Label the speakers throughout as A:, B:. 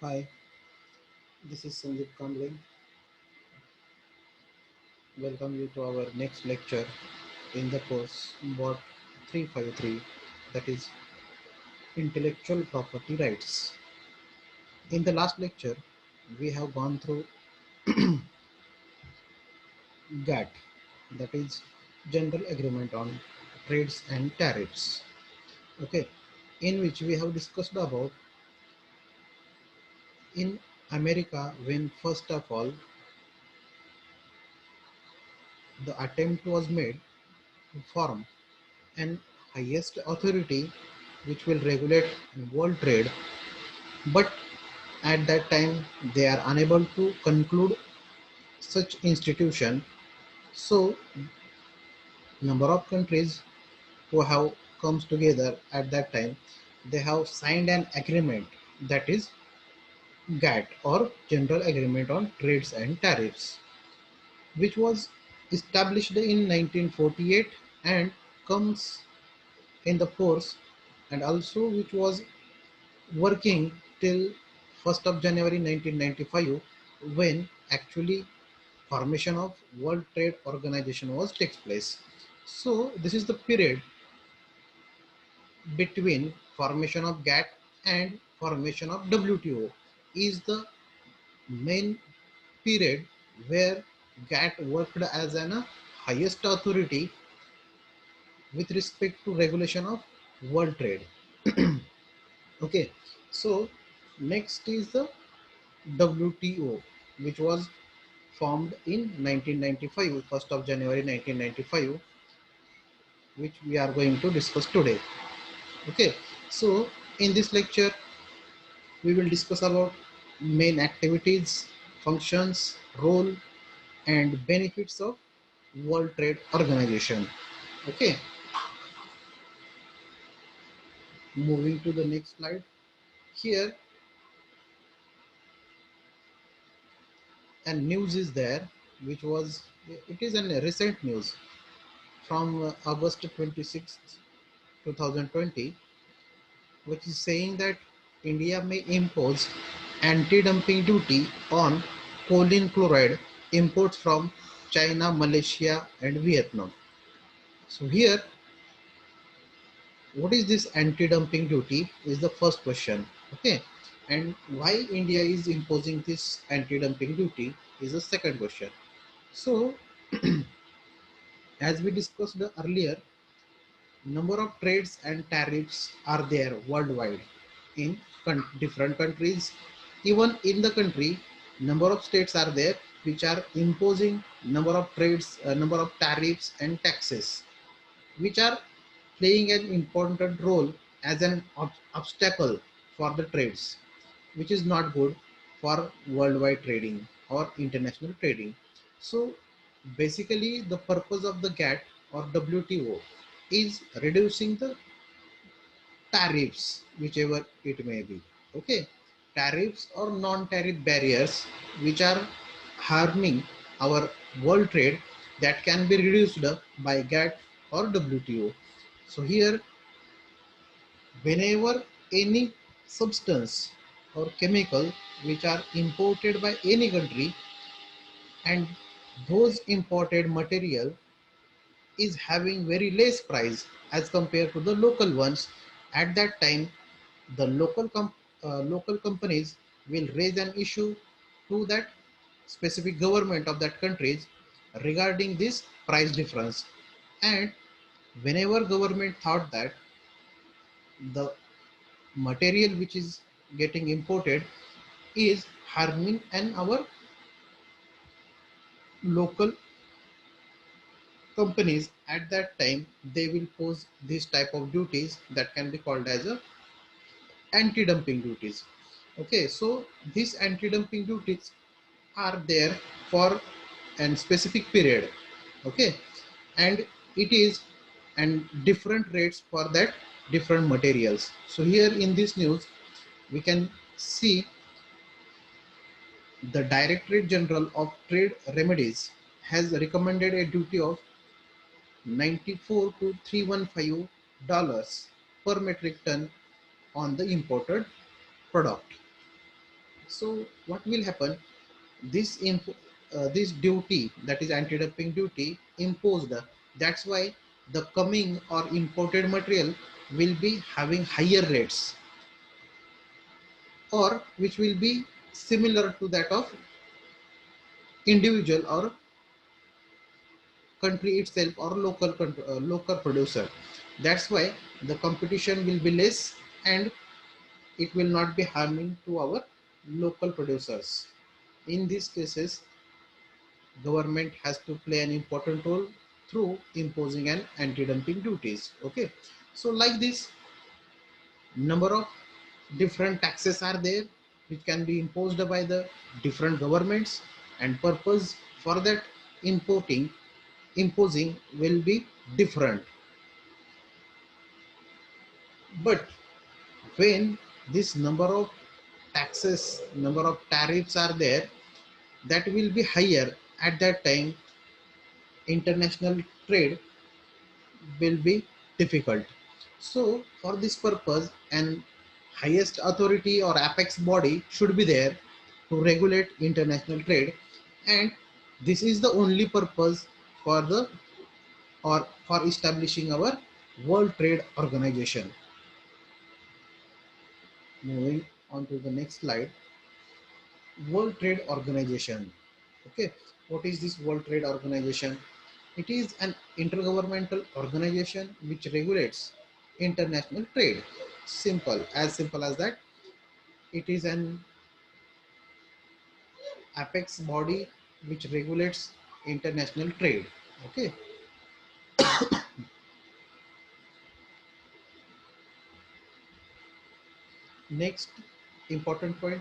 A: Hi, this is Sandeep Kambling. Welcome you to our next lecture in the course Bot 353, that is Intellectual Property Rights. In the last lecture, we have gone through GATT, that is General Agreement on Trades and Tariffs. Okay, in which we have discussed about in America when first of all the attempt was made to form an highest authority which will regulate world trade, but at that time they are unable to conclude such institution. So number of countries who have comes together at that time, they have signed an agreement, that is GATT, or General Agreement on Trades and Tariffs, which was established in 1948 and comes in the force, and also which was working till 1st of January 1995, when actually formation of World Trade Organization was takes place. So this is the period between formation of GATT and formation of WTO, is the main period where GATT worked as an highest authority with respect to regulation of world trade. Okay, so next is the WTO, which was formed in 1995, 1st of January 1995, which we are going to discuss today. Okay, so in this lecture, we will discuss about main activities, functions, role, and benefits of World Trade Organization. Okay, moving to the next slide. Here, and news is there, which was it is a recent news from August 26th, 2020, which is saying that India may impose anti-dumping duty on choline chloride imports from China, Malaysia, and Vietnam. So here, what is this anti-dumping duty is the first question. Okay, and why India is imposing this anti-dumping duty is the second question. So, as we discussed earlier, number of trades and tariffs are there worldwide in different countries. Even in the country, number of states are there which are imposing number of trades, number of tariffs and taxes, which are playing an important role as an obstacle for the trades, which is not good for worldwide trading or international trading. So basically the purpose of the GATT or WTO is reducing the tariffs, whichever it may be. Okay, tariffs or non-tariff barriers which are harming our world trade, that can be reduced by GATT or WTO. So here, whenever any substance or chemical which are imported by any country, and those imported material is having very less price as compared to the local ones, at that time the local companies will raise an issue to that specific government of that countries regarding this price difference. And whenever government thought that the material which is getting imported is harming and our local companies, at that time they will pose this type of duties that can be called as a anti-dumping duties. Okay, so these anti-dumping duties are there for a specific period. Okay, and it is and different rates for that different materials. So here in this news we can see the Directorate General of Trade Remedies has recommended a duty of 94 to 315 dollars per metric ton on the imported product. So what will happen? This duty, that is anti-dumping duty, imposed. That's why the coming or imported material will be having higher rates, or which will be similar to that of individual or country itself or local producer. That's why the competition will be less, and it will not be harming to our local producers. In these cases, government has to play an important role through imposing an anti-dumping duties. Okay, so like this, number of different taxes are there which can be imposed by the different governments, and purpose for that importing imposing will be different. But when this number of tariffs are there, that will be higher. At that time, international trade will be difficult. So for this purpose, an highest authority or apex body should be there to regulate international trade, and this is the only purpose for the or for establishing our World Trade Organization. Moving on to the next slide. World Trade Organization. Okay, what is this World Trade Organization? It is an intergovernmental organization which regulates international trade. Simple as that. It is an apex body which regulates international trade. Okay. Next important point,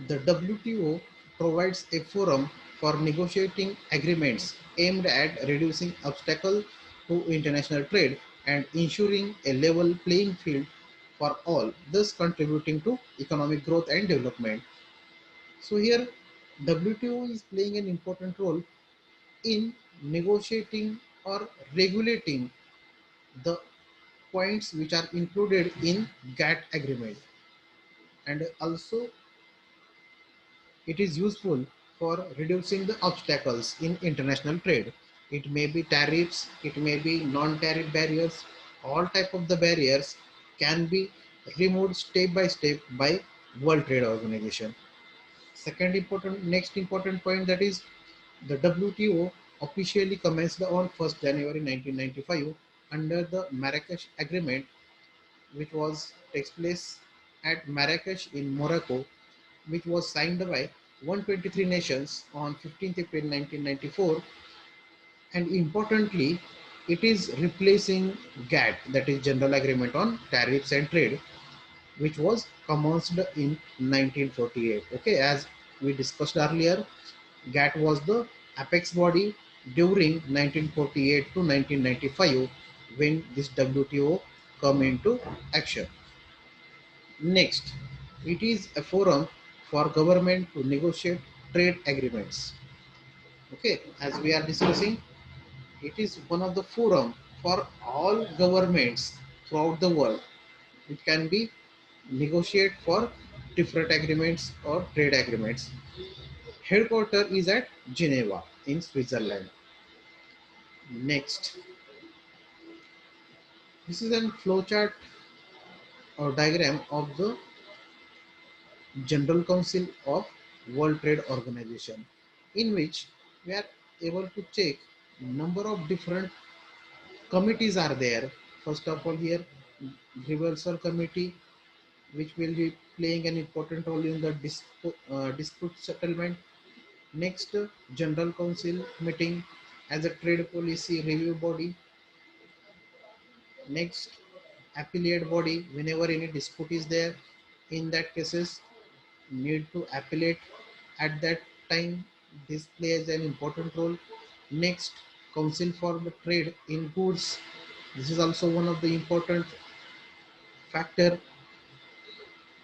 A: the WTO provides a forum for negotiating agreements aimed at reducing obstacles to international trade and ensuring a level playing field for all, thus contributing to economic growth and development. So here WTO is playing an important role in negotiating or regulating the points which are included in GATT agreement, and also it is useful for reducing the obstacles in international trade. It may be tariffs, it may be non-tariff barriers, all type of the barriers can be removed step by step by World Trade Organization. Next important point, that is the WTO officially commenced on 1st January 1995 under the Marrakesh Agreement, which was takes place at Marrakesh in Morocco, which was signed by 123 nations on 15th April 1994. And importantly, it is replacing GATT, that is General Agreement on Tariffs and Trade, which was commenced in 1948. Okay, as we discussed earlier, GATT was the apex body during 1948 to 1995 when this WTO come into action. Next, it is a forum for government to negotiate trade agreements. Okay, as we are discussing, it is one of the forum for all governments throughout the world. It can be negotiate for different agreements or trade agreements. Headquarter is at Geneva in Switzerland. Next, this is a flowchart or diagram of the General Council of World Trade Organization, in which we are able to check number of different committees are there. First of all, here reversal committee, which will be playing an important role in the dispute settlement. Next, General Council meeting as a trade policy review body. Next, appellate body, whenever any dispute is there, in that cases need to appellate at that time. This plays an important role. Next, Council for the Trade in Goods. This is also one of the important factor.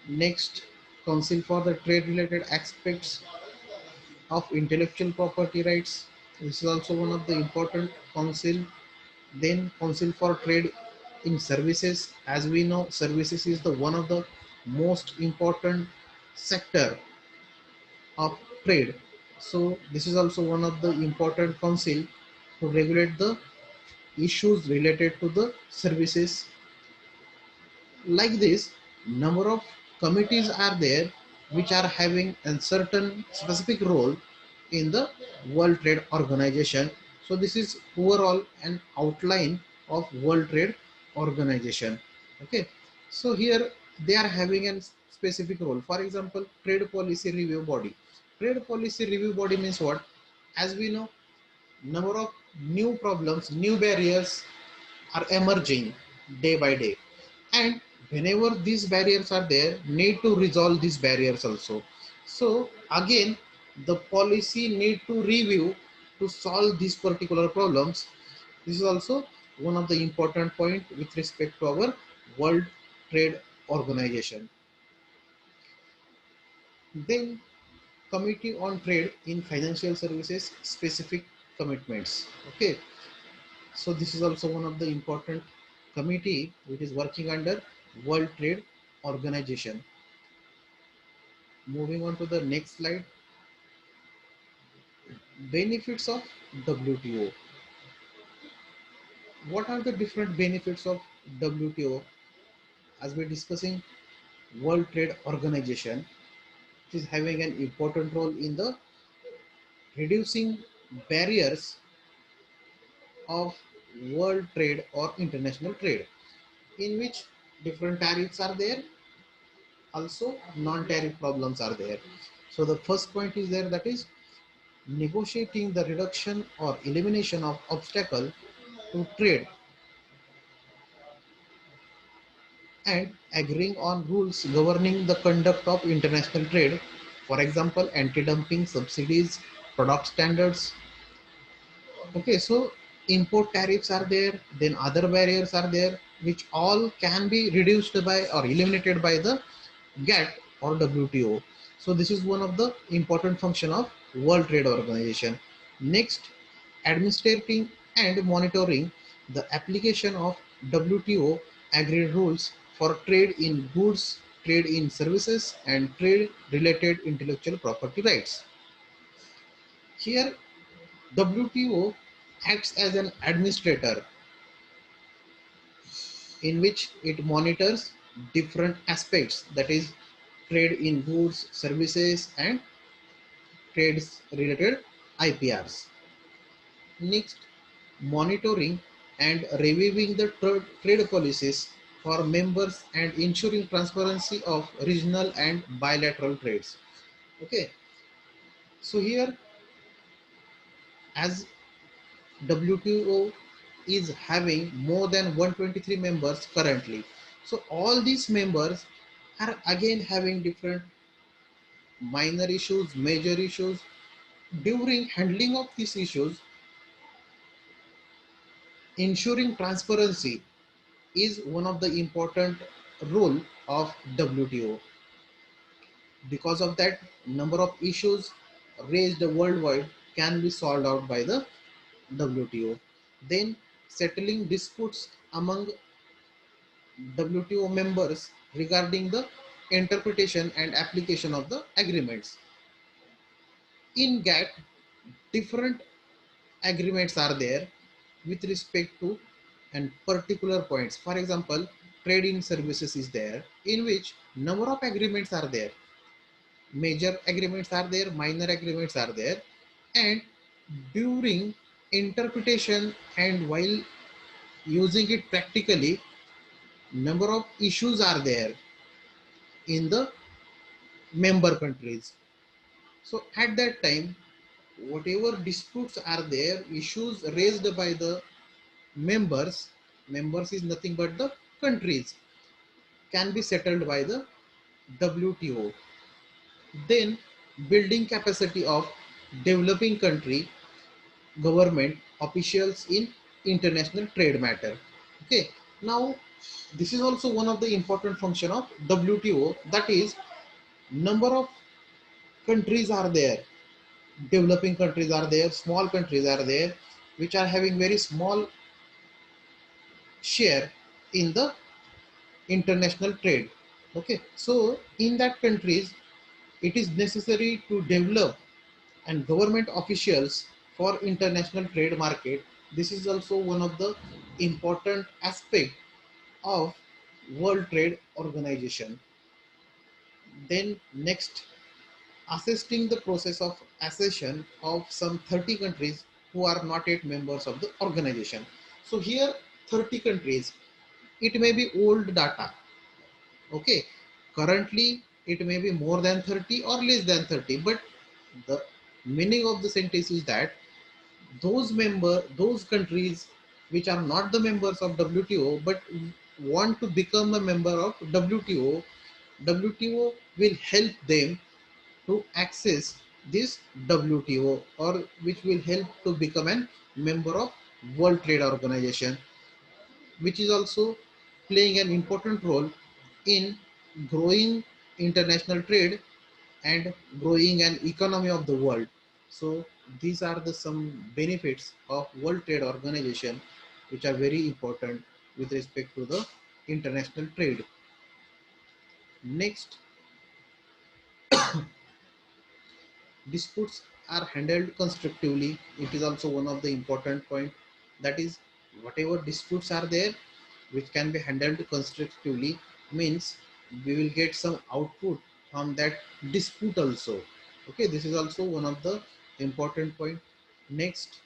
A: Next, Council for the Trade related aspects of intellectual property rights. This is also one of the important council. Then Council for Trade in Services. As we know, services is the one of the most important sector of trade. So this is also one of the important council to regulate the issues related to the services. Like this, number of committees are there which are having a certain specific role in the World Trade Organization. So this is overall an outline of World Trade Organization. Okay, so here they are having a specific role. For example, Trade Policy Review Body. Trade Policy Review Body means what? As we know, number of new problems, new barriers are emerging day by day, and whenever these barriers are there, need to resolve these barriers also. So again, the policy need to review to solve these particular problems. This is also one of the important point with respect to our World Trade Organization. Then Committee on Trade in Financial Services Specific Commitments. Okay, so this is also one of the important committee which is working under World Trade Organization. Moving on to the next slide, benefits of WTO. What are the different benefits of WTO? As we're discussing, World Trade Organization, which is having an important role in the reducing barriers of world trade or international trade, in which different tariffs are there, also non-tariff problems are there. So the first point is there, that is negotiating the reduction or elimination of obstacle to trade and agreeing on rules governing the conduct of international trade. For example, anti-dumping, subsidies, product standards. Okay, so import tariffs are there, then other barriers are there, which all can be reduced by or eliminated by the GATT or WTO. So this is one of the important function of World Trade Organization. Next, administrating and monitoring the application of WTO agreed rules for trade in goods, trade in services, and trade related intellectual property rights. Here, WTO acts as an administrator in which it monitors different aspects, that is trade in goods, services, and trades related IPRs. Next, monitoring and reviewing the trade policies for members and ensuring transparency of regional and bilateral trades. Okay, so here, as WTO is having more than 123 members currently, so all these members are again having different minor issues, major issues. During handling of these issues, ensuring transparency is one of the important role of WTO. Because of that, number of issues raised worldwide can be solved out by the WTO. Then settling disputes among WTO members regarding the interpretation and application of the agreements. In GATT, different agreements are there with respect to and particular points. For example, trade in services is there, in which number of agreements are there. Major agreements are there, minor agreements are there, and during interpretation and while using it practically, number of issues are there in the member countries. So at that time, whatever disputes are there, issues raised by the members, members is nothing but the countries, can be settled by the WTO. Then building capacity of developing country government officials in international trade matter. Okay, now this is also one of the important function of WTO, that is number of countries are there, developing countries are there, small countries are there, which are having very small share in the international trade. Okay, so in that countries, it is necessary to develop and government officials for international trade market. This is also one of the important aspect of World Trade Organization. Then next, assisting the process of accession of some 30 countries who are not yet members of the organization. So here 30 countries, it may be old data, okay, currently it may be more than 30 or less than 30, but the meaning of the sentence is that those countries which are not the members of WTO but want to become a member of WTO will help them to access this WTO, or which will help to become a member of World Trade Organization, which is also playing an important role in growing international trade and growing an economy of the world. So these are the some benefits of World Trade Organization which are very important with respect to the international trade. Next, disputes are handled constructively. It is also one of the important point, that is whatever disputes are there which can be handled constructively means we will get some output from that dispute also. Okay, this is also one of the important point. Next,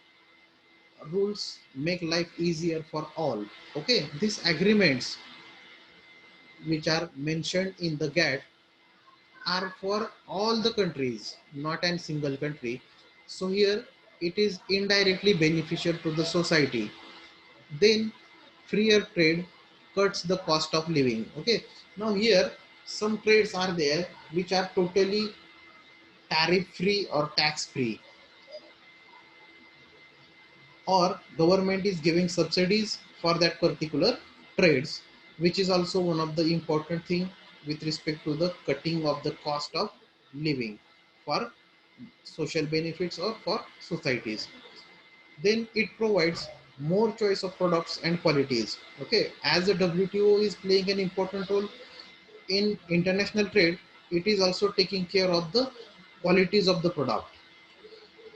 A: rules make life easier for all. Okay, these agreements which are mentioned in the GATT are for all the countries, not a single country. So here it is indirectly beneficial to the society. Then freer trade cuts the cost of living. Okay, now here some trades are there which are totally tariff free or tax free, or government is giving subsidies for that particular trades, which is also one of the important thing with respect to the cutting of the cost of living for social benefits or for societies. Then it provides more choice of products and qualities. Okay, as the WTO is playing an important role in international trade, it is also taking care of the qualities of the product.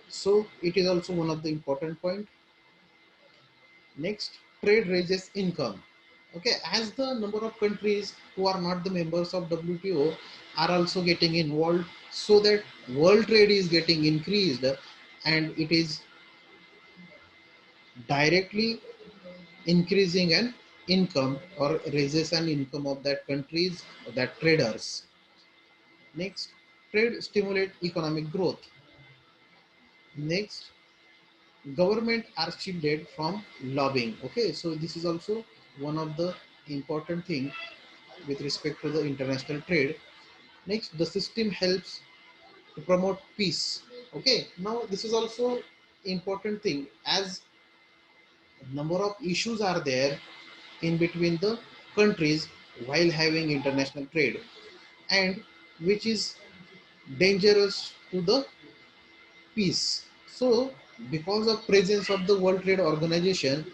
A: So it is also one of the important point. Next, trade raises income. Okay, as the number of countries who are not the members of WTO are also getting involved, so that world trade is getting increased, and it is directly increasing an income or raises an income of that countries, that traders. Next, trade stimulate economic growth. Next, government are shielded from lobbying. Okay, so this is also one of the important thing with respect to the international trade. Next, the system helps to promote peace. Okay, now this is also important thing, as number of issues are there in between the countries while having international trade, and which is dangerous to the peace. So because of presence of the World Trade Organization,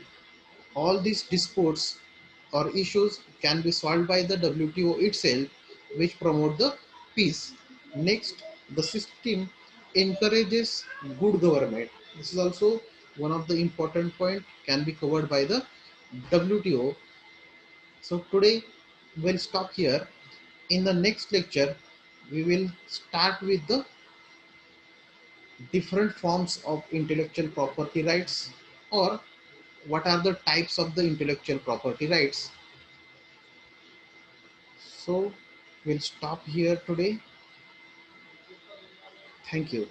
A: all these disputes or issues can be solved by the WTO itself, which promote the peace. Next, the system encourages good government. This is also one of the important point can be covered by the WTO. So today we'll stop here. In the next lecture, we will start with the different forms of intellectual property rights, or what are the types of the intellectual property rights. So we'll stop here today. Thank you.